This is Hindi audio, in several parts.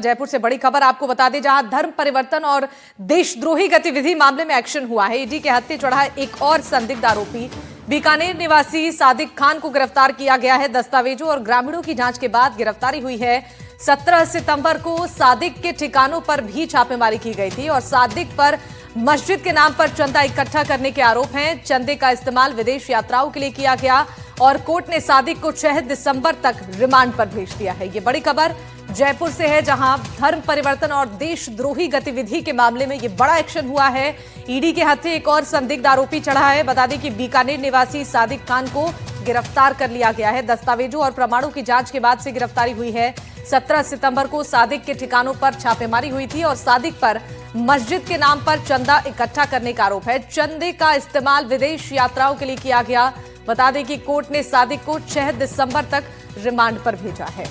जयपुर से बड़ी खबर आपको बता दें, जहां धर्म परिवर्तन और देशद्रोही गतिविधि मामले में एक्शन हुआ है। ईडी के हत्थे चढ़ा एक और संदिग्ध आरोपी बीकानेर निवासी सादिक खान को गिरफ्तार किया गया है। दस्तावेजों और ग्रामीणों की जांच के बाद गिरफ्तारी हुई है। 17 सितंबर को सादिक के ठिकानों पर भी छापेमारी की गई थी और सादिक पर मस्जिद के नाम पर चंदा इकट्ठा करने के आरोप हैं। चंदे का इस्तेमाल विदेश यात्राओं के लिए किया गया और कोर्ट ने सादिक को 6 दिसंबर तक रिमांड पर भेज दिया है। ये बड़ी खबर जयपुर से है, जहां धर्म परिवर्तन और देशद्रोही गतिविधि के मामले में ये बड़ा एक्शन हुआ है। ईडी के हत्थे एक और संदिग्ध आरोपी चढ़ा है। बता दें कि बीकानेर निवासी सादिक खान को गिरफ्तार कर लिया गया है। दस्तावेजों और प्रमाणों की जांच के बाद से गिरफ्तारी हुई है। 17 सितंबर को सादिक के ठिकानों पर छापेमारी हुई थी और सादिक पर मस्जिद के नाम पर चंदा इकट्ठा करने का आरोप है। चंदे का इस्तेमाल विदेश यात्राओं के लिए किया गया। बता दें कि कोर्ट ने सादिक को 6 दिसंबर तक रिमांड पर भेजा है।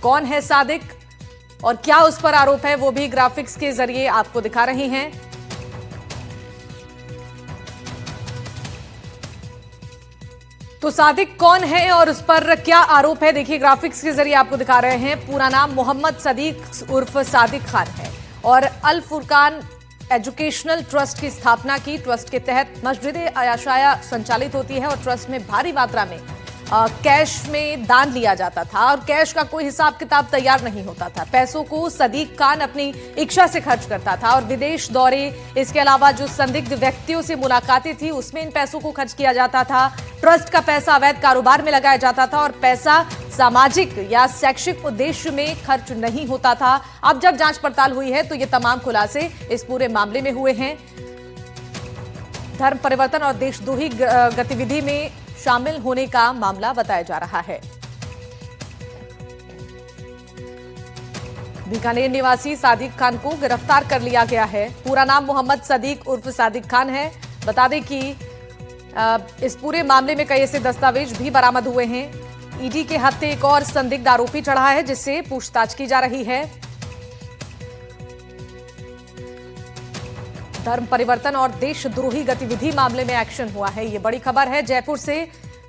कौन है सादिक और क्या उस पर आरोप है, वो भी ग्राफिक्स के जरिए आपको दिखा रहे हैं। तो सादिक कौन है और उस पर क्या आरोप है, देखिए ग्राफिक्स के जरिए आपको दिखा रहे हैं। पूरा नाम मोहम्मद सदीक उर्फ सादिक खान है और अल फुरकान एजुकेशनल ट्रस्ट की स्थापना की। ट्रस्ट के तहत मस्जिद आशाया संचालित होती है और ट्रस्ट में भारी मात्रा में कैश में दान लिया जाता था और कैश का कोई हिसाब किताब तैयार नहीं होता था। पैसों को सदीक खान अपनी इच्छा से खर्च करता था और विदेश दौरे, इसके अलावा जो संदिग्ध व्यक्तियों से मुलाकातें थी उसमें इन पैसों को खर्च किया जाता था। ट्रस्ट का पैसा अवैध कारोबार में लगाया जाता था और पैसा सामाजिक या शैक्षिक उद्देश्य में खर्च नहीं होता था। अब जब जांच पड़ताल हुई है तो ये तमाम खुलासे इस पूरे मामले में हुए हैं। धर्म परिवर्तन और देशद्रोही गतिविधि में शामिल होने का मामला बताया जा रहा है। बीकानेर निवासी सादिक खान को गिरफ्तार कर लिया गया है। पूरा नाम मोहम्मद सदीक उर्फ सादिक खान है। बता दें कि इस पूरे मामले में कई ऐसे दस्तावेज भी बरामद हुए हैं। ईडी के हत्थे एक और संदिग्ध आरोपी चढ़ा है जिससे पूछताछ की जा रही है। धर्म परिवर्तन और देशद्रोही गतिविधि मामले में एक्शन हुआ है। ये बड़ी खबर है जयपुर से,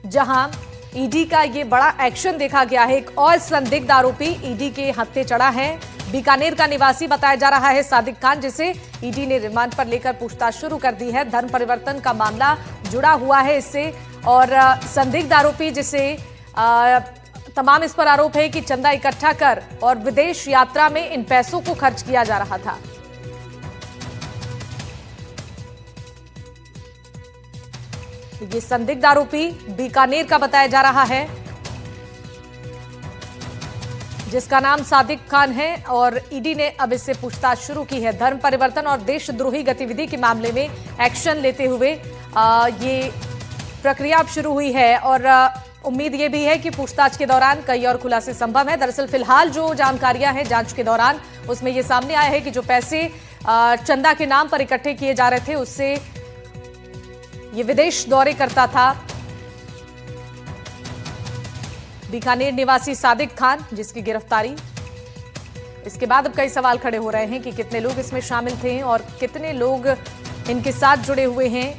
जहां ईडी का ये बड़ा एक्शन देखा गया है। एक और संदिग्ध आरोपी ईडी के हत्थे चढ़ा है। बीकानेर का निवासी बताया जा रहा है सादिक खान, जिसे ईडी ने रिमांड पर लेकर पूछताछ शुरू कर दी है। धर्म परिवर्तन का मामला जुड़ा हुआ है इससे और संदिग्ध आरोपी जिसे तमाम इस पर आरोप है कि चंदा इकट्ठा कर और विदेश यात्रा में इन पैसों को खर्च किया जा रहा था। ये संदिग्ध आरोपी बीकानेर का बताया जा रहा है, जिसका नाम सादिक खान है और ईडी ने अब इससे पूछताछ शुरू की है। धर्म परिवर्तन और देशद्रोही गतिविधि के मामले में एक्शन लेते हुए ये प्रक्रिया अब शुरू हुई है और उम्मीद ये भी है कि पूछताछ के दौरान कई और खुलासे संभव है। दरअसल फिलहाल जो जानकारियां हैं जांच के दौरान, उसमें ये सामने आया है कि जो पैसे चंदा के नाम पर इकट्ठे किए जा रहे थे उससे ये विदेश दौरे करता था। बीकानेर निवासी सादिक खान, जिसकी गिरफ्तारी इसके बाद अब कई सवाल खड़े हो रहे हैं कि कितने लोग इसमें शामिल थे और कितने लोग इनके साथ जुड़े हुए हैं।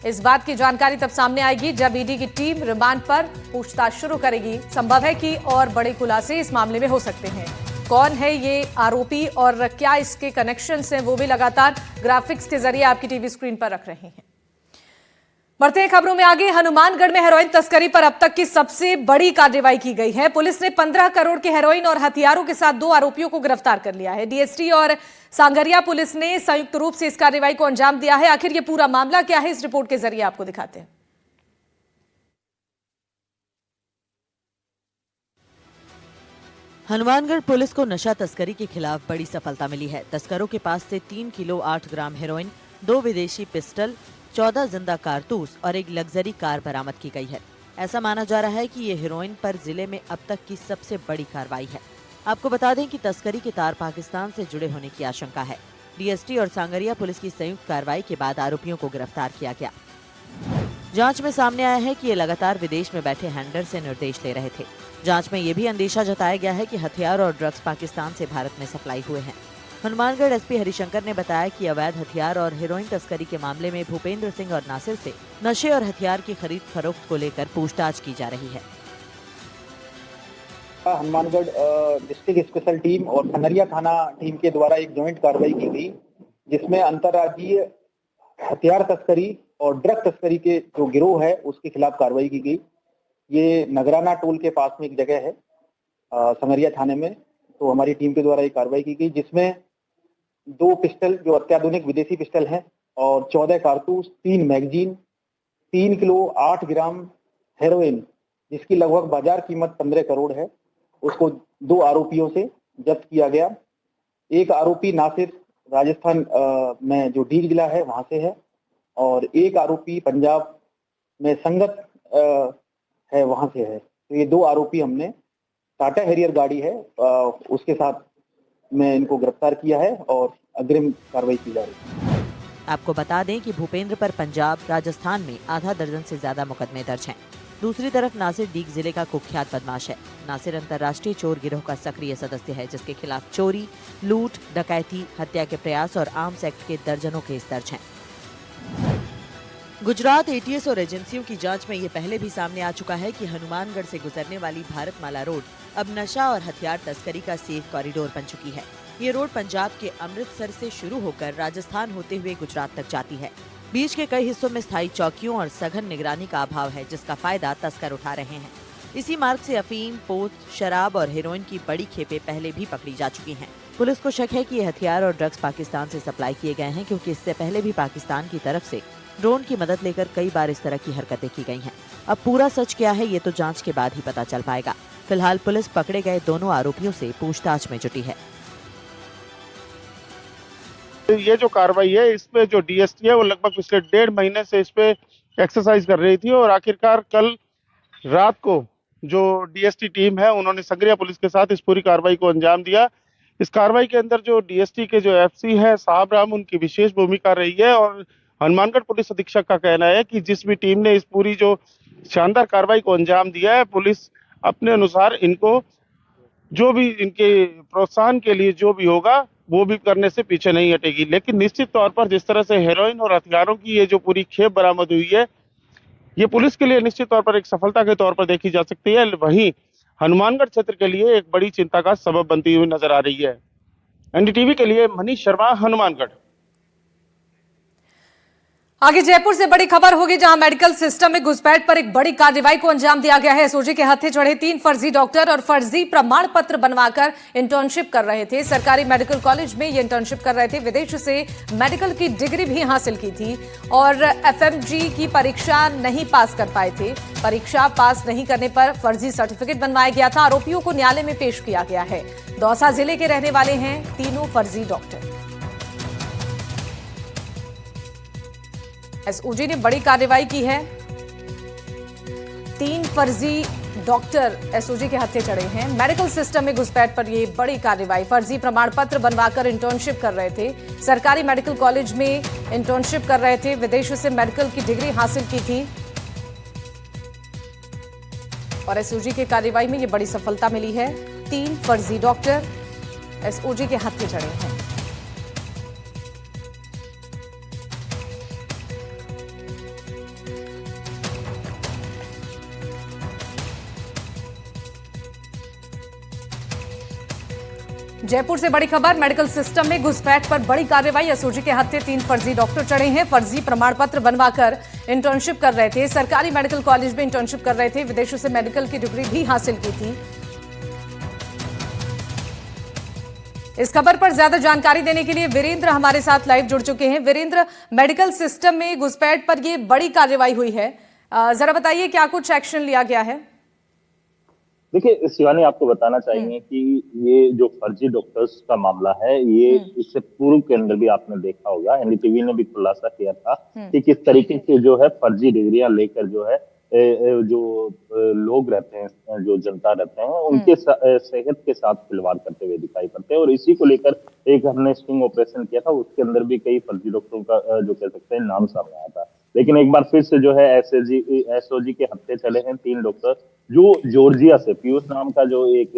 इस बात की जानकारी तब सामने आएगी जब ईडी की टीम रिमांड पर पूछताछ शुरू करेगी। संभव है कि और बड़े खुलासे इस मामले में हो सकते हैं। कौन है ये आरोपी और क्या इसके कनेक्शंस हैं, वो भी लगातार ग्राफिक्स के जरिए आपकी टीवी स्क्रीन पर रख रहे हैं। बढ़ते हैं खबरों में आगे। हनुमानगढ़ में हेरोइन तस्करी पर अब तक की सबसे बड़ी कार्रवाई की गई है। पुलिस ने 15 करोड़ के हेरोइन और हथियारों के साथ 2 आरोपियों को गिरफ्तार कर लिया है। डीएसटी और सांगरिया पुलिस ने संयुक्त रूप से इस कार्रवाई को अंजाम दिया है। आखिर ये पूरा मामला क्या है, इस रिपोर्ट के जरिए आपको दिखाते हैं। हनुमानगढ़ पुलिस को नशा तस्करी के खिलाफ बड़ी सफलता मिली है। तस्करों के पास से 3 किलो 8 ग्राम हेरोइन, 2 विदेशी पिस्टल, 14 जिंदा कारतूस और एक लग्जरी कार बरामद की गई है। ऐसा माना जा रहा है कि ये हेरोइन पर जिले में अब तक की सबसे बड़ी कार्रवाई है। आपको बता दें कि तस्करी के तार पाकिस्तान से जुड़े होने की आशंका है। डीएसटी और सांगरिया पुलिस की संयुक्त कार्रवाई के बाद आरोपियों को गिरफ्तार किया गया। जांच में सामने आया है कि ये लगातार विदेश में बैठे हैंडलर से निर्देश ले रहे थे। जांच में ये भी अंदेशा जताया गया है कि हथियार और ड्रग्स पाकिस्तान से भारत में सप्लाई हुए हैं। हनुमानगढ़ एसपी हरिशंकर ने बताया कि अवैध हथियार और हेरोइन तस्करी के मामले में भूपेंद्र सिंह और नासिर से नशे और हथियार की खरीद फरोख्त को लेकर पूछताछ की जा रही है। हनुमानगढ़ डिस्ट्रिक्ट स्पेशल टीम और खनरिया थाना टीम के द्वारा एक जॉइंट कार्रवाई की गई, जिसमें अंतर्राज्यीय हथियार तस्करी और ड्रग तस्करी के जो गिरोह है उसके खिलाफ कार्रवाई की गई। ये नगराना टोल के पास में एक जगह है संगरिया थाने में। तो हमारी टीम के द्वारा ये कार्रवाई की गई, जिसमें 2 पिस्टल जो अत्याधुनिक विदेशी पिस्टल हैं और 14 कारतूस, 3 मैगजीन, 3 किलो 8 ग्राम हेरोइन, जिसकी लगभग बाजार कीमत 15 करोड़ है, उसको 2 आरोपियों से जब्त किया गया। एक आरोपी नासिर राजस्थान में जो डीग जिला है वहां से है, और एक आरोपी पंजाब में संगत है वहां से है। तो ये 2 आरोपी हमने टाटा हैरियर गाड़ी है उसके साथ में इनको गिरफ्तार किया है और अग्रिम कार्रवाई की जा रही है। आपको बता दें कि भूपेंद्र पर पंजाब, राजस्थान में आधा दर्जन से ज्यादा मुकदमे दर्ज हैं। दूसरी तरफ नासिर डीग जिले का कुख्यात बदमाश है। नासिर अंतर्राष्ट्रीय चोर गिरोह का सक्रिय सदस्य है, जिसके खिलाफ चोरी, लूट, डकैती, हत्या के प्रयास और आर्म्स एक्ट के दर्जनों केस दर्ज हैं। गुजरात एटीएस और एजेंसियों की जांच में ये पहले भी सामने आ चुका है कि हनुमानगढ़ से गुजरने वाली भारतमाला रोड अब नशा और हथियार तस्करी का सेफ कॉरिडोर बन चुकी है। ये रोड पंजाब के अमृतसर से शुरू होकर राजस्थान होते हुए गुजरात तक जाती है। बीच के कई हिस्सों में स्थायी चौकियों और सघन निगरानी का अभाव है, जिसका फायदा तस्कर उठा रहे हैं। इसी मार्ग से अफीम, पोस्त, शराब और हेरोइन की बड़ी खेपें पहले भी पकड़ी जा चुकी हैं। पुलिस को शक है कि ये हथियार और ड्रग्स पाकिस्तान से सप्लाई किए गए हैं, क्योंकि इससे पहले भी पाकिस्तान की तरफ से ड्रोन की मदद लेकर कई बार इस तरह की हरकतें की गई हैं। अब पूरा सच क्या है, ये तो जांच के बाद ही पता चल पाएगा। फिलहाल पुलिस पकड़े गए दोनों आरोपियों से पूछताछ में जुटी है। ये जो कार्रवाई है, इसमें जो डीएसटी है वो लगभग पिछले 1.5 महीने से इस पे एक्सरसाइज कर रही थी, और आखिरकार कल रात को जो डीएसटी टीम है उन्होंने संगरिया पुलिस के साथ इस पूरी कार्रवाई को अंजाम दिया। इस कार्रवाई के अंदर जो डीएसटी के जो एफसी है साहब राम, उनकी विशेष भूमिका रही है। और हनुमानगढ़ पुलिस अधीक्षक का कहना है कि जिस भी टीम ने इस पूरी जो शानदार कार्रवाई को अंजाम दिया है, पुलिस अपने अनुसार इनको जो भी इनके प्रोत्साहन के लिए जो भी होगा वो भी करने से पीछे नहीं हटेगी। लेकिन निश्चित तौर पर जिस तरह से हेरोइन और हथियारों की ये जो पूरी खेप बरामद हुई है, ये पुलिस के लिए निश्चित तौर पर एक सफलता के तौर पर देखी जा सकती है। वहीं हनुमानगढ़ क्षेत्र के लिए एक बड़ी चिंता का सबब बनती हुई नजर आ रही है। एनडीटीवी के लिए मनीष शर्मा, हनुमानगढ़। आगे जयपुर से बड़ी खबर होगी, जहां मेडिकल सिस्टम में घुसपैठ पर एक बड़ी कार्रवाई को अंजाम दिया गया है। एसओजी के हत्थे चढ़े 3 फर्जी डॉक्टर और फर्जी प्रमाण पत्र बनवाकर इंटर्नशिप कर रहे थे। सरकारी मेडिकल कॉलेज में ये इंटर्नशिप कर रहे थे। विदेश से मेडिकल की डिग्री भी हासिल की थी और एफएमजी की परीक्षा नहीं पास कर पाए थे। परीक्षा पास नहीं करने पर फर्जी सर्टिफिकेट बनवाया गया था। आरोपियों को न्यायालय में पेश किया गया है। दौसा जिले के रहने वाले हैं तीनों फर्जी डॉक्टर। एसओजी ने बड़ी कार्रवाई की है। 3 फर्जी डॉक्टर एसओजी के हत्थे चढ़े हैं। मेडिकल सिस्टम में घुसपैठ पर यह बड़ी कार्रवाई। फर्जी प्रमाण पत्र बनवाकर इंटर्नशिप कर रहे थे। सरकारी मेडिकल कॉलेज में इंटर्नशिप कर रहे थे। विदेश से मेडिकल की डिग्री हासिल की थी और एसओजी की कार्रवाई में यह बड़ी सफलता मिली है। 3 फर्जी डॉक्टर एसओजी के हत्थे चढ़े हैं। जयपुर से बड़ी खबर, मेडिकल सिस्टम में घुसपैठ पर बड़ी कार्रवाई। एसओजी के हत्थे 3 फर्जी डॉक्टर चढ़े हैं। फर्जी प्रमाण पत्र बनवाकर इंटर्नशिप कर रहे थे। सरकारी मेडिकल कॉलेज में इंटर्नशिप कर रहे थे। विदेशों से मेडिकल की डिग्री भी हासिल की थी। इस खबर पर ज्यादा जानकारी देने के लिए वीरेंद्र हमारे साथ लाइव जुड़ चुके हैं। वीरेंद्र, मेडिकल सिस्टम में घुसपैठ पर यह बड़ी कार्रवाई हुई है, जरा बताइए क्या कुछ एक्शन लिया गया है? देखिए शिवानी, आपको बताना चाहिए कि ये जो फर्जी डॉक्टर्स का मामला है, ये इससे पूर्व के अंदर भी आपने देखा होगा। एनडीटीवी ने भी खुलासा किया था कि किस तरीके से जो है फर्जी डिग्रियां लेकर जो है जो लोग रहते हैं, जो जनता रहते हैं, उनके सेहत के साथ खिलवाड़ करते हुए दिखाई पड़ते हैं। और इसी को लेकर एक हमने स्टिंग ऑपरेशन किया था, उसके अंदर भी कई फर्जी डॉक्टरों का जो कह सकते हैं नाम सामने आया था। लेकिन एक बार फिर से जो है एसओजी के हत्थे चले हैं 3 डॉक्टर, जो जॉर्जिया से पीयूष नाम का जो एक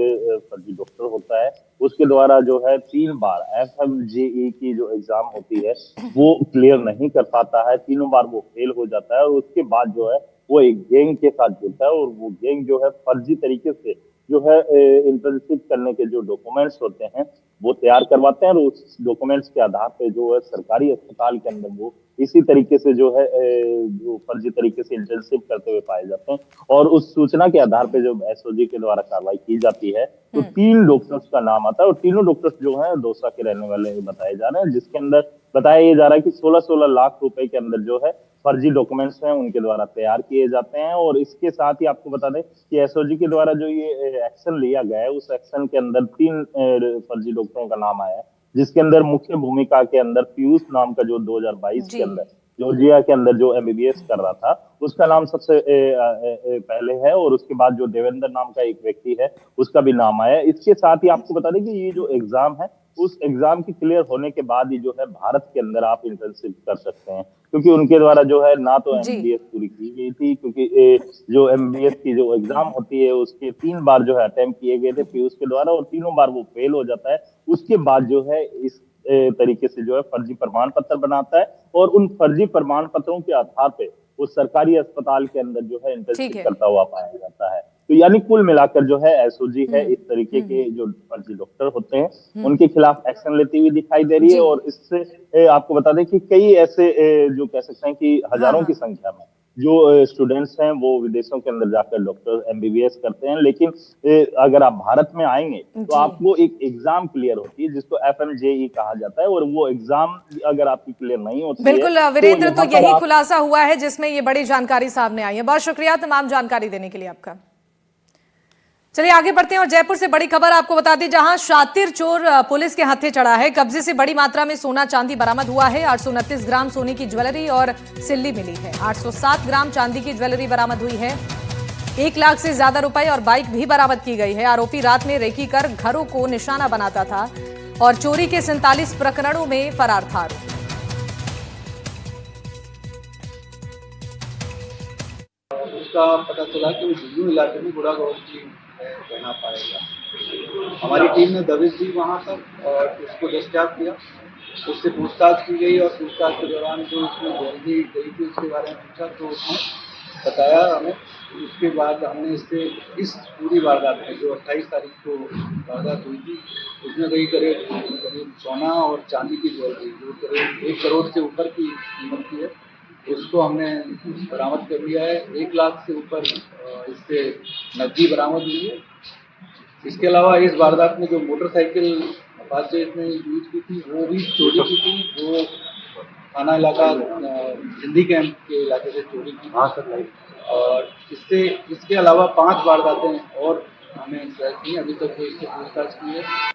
फर्जी डॉक्टर होता है, उसके द्वारा जो है 3 बार एफएमजीई की जो एग्जाम होती है वो क्लियर नहीं कर पाता है। 3 बार वो फेल हो जाता है और उसके बाद जो है वो एक गैंग के साथ जुड़ता है और वो गैंग जो है फर्जी तरीके से जो है इंटर्नशिप करने के जो डॉक्यूमेंट्स होते हैं वो तैयार करवाते हैं, और उस डॉक्यूमेंट्स के आधार पे जो है सरकारी अस्पताल के अंदर वो इसी तरीके से जो है जो फर्जी तरीके से इंटर्नशिप करते हुए पाए जाते हैं। और उस सूचना के आधार पे जब एसओजी के द्वारा कार्रवाई की जाती है तो 3 डॉक्टर्स का नाम आता है, और तीनों डॉक्टर्स जो हैं दौसा के रहने वाले बताए जा रहे हैं, जिसके अंदर बताया ये जा रहा है कि 16-16 लाख रुपए के अंदर जो है फर्जी डॉक्यूमेंट्स हैं उनके द्वारा तैयार किए जाते हैं। और इसके साथ ही आपको बता दें कि एसओजी के द्वारा जो ये एक्शन लिया गया है उस एक्शन के अंदर 3 फर्जी डॉक्टरों का नाम आया है, जिसके अंदर मुख्य भूमिका के अंदर पीयूष नाम का जो 2022 के अंदर जॉर्जिया के अंदर जो एमबीबीएस कर रहा था उसका नाम सबसे पहले है, और उसके बाद जो देवेंद्र नाम का एक व्यक्ति है उसका भी नाम आया है। इसके साथ ही आपको बता दें कि ये जो एग्जाम है उस एग्जाम की क्लियर होने के बाद ही जो है भारत के अंदर आप इंटर्नशिप कर सकते हैं, क्योंकि उनके द्वारा जो है ना तो एमबीबीएस पूरी की गई थी, क्योंकि जो एमबीबीएस की जो एग्जाम होती है उसके 3 बार जो है अटेम्प्ट किए गए थे पीयूष के द्वारा, और तीनों बार वो फेल हो जाता है। उसके बाद जो है इस तरीके से जो है फर्जी प्रमाण पत्र बनाता है, और उन फर्जी प्रमाण पत्रों के आधार पे वो सरकारी अस्पताल के अंदर जो है इंटर्नशिप करता हुआ पाया जाता है। तो यानी कुल मिलाकर जो है एसओजी है इस तरीके के जो फर्जी डॉक्टर होते हैं उनके खिलाफ एक्शन लेती हुई दिखाई दे रही है। और इससे आपको बता दें कि कई ऐसे जो कह सकते हैं कि हजारों की संख्या में जो स्टूडेंट्स हैं वो विदेशों के अंदर जाकर डॉक्टर एमबीबीएस करते हैं, लेकिन अगर आप भारत में आएंगे तो आपको एक एग्जाम क्लियर होती है जिसको एफएमजेई कहा जाता है, और वो एग्जाम अगर आपकी क्लियर नहीं होती बिल्कुल वीरेंद्र, तो यही खुलासा हुआ है जिसमें ये बड़ी जानकारी सामने आई है। बहुत शुक्रिया तमाम जानकारी देने के लिए आपका। चलिए आगे बढ़ते हैं और जयपुर से बड़ी खबर आपको बता दी, जहां शातिर चोर पुलिस के हत्थे चढ़ा है। कब्जे से बड़ी मात्रा में सोना चांदी बरामद हुआ है। 829 ग्राम सोने की ज्वेलरी और सिल्ली मिली है। 807 ग्राम चांदी की ज्वेलरी बरामद हुई है। 1 लाख से ज्यादा रुपए और बाइक भी बरामद की गई है। आरोपी रात में रेकी कर घरों को निशाना बनाता था और चोरी के 47 प्रकरणों में फरार था। उसका पता चला कि वो जुन्नू इलाके में गुड़ा गौर की कहना पाएगा। हमारी टीम ने दबिश दी वहाँ पर और उसको दस्तयाब किया। उससे पूछताछ की गई और पूछताछ के दौरान जो उसमें ज्वेलरी गई थी उसके बारे में पूछा तो उसने बताया हमें। उसके बाद हमने इससे इस पूरी वारदात में जो 28 तारीख को वारदात हुई थी उसमें करीब सोना और चांदी की ज्वेलरी जो करीब 1 करोड़ से ऊपर की कीमत की है उसको हमने बरामद कर लिया है। 1 लाख से ऊपर इससे नकदी बरामद हुई है। इसके अलावा इस वारदात में जो मोटरसाइकिल अपाचे ने यूज की थी वो भी चोरी की थी। वो थाना इलाका हिंदी कैंप के इलाके से चोरी की थी। और इसके अलावा 5 वारदातें और हमें ट्रैक की, अभी तक इससे पूछताछ की है।